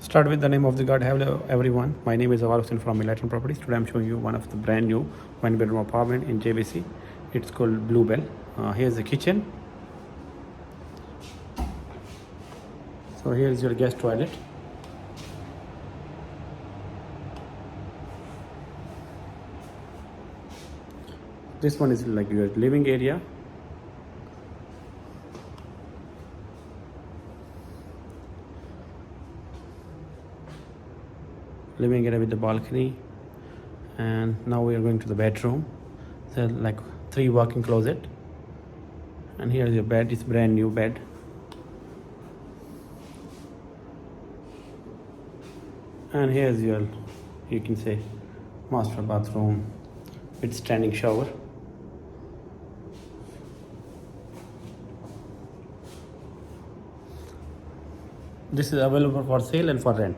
Start with the name of the God. Hello everyone. My name is Enlighten from Enlighten Properties. Today I'm showing you one of the brand new one bedroom apartment in JVC. It's called Bluebell. Here's the kitchen. So here's your guest toilet. This one is like your living area. Living area with the balcony, and now we are going to the bedroom. There are like 3 walk-in closet, and here is your bed. It's brand new bed. And here's your, you can say, master bathroom with standing shower. This is available for sale and for rent.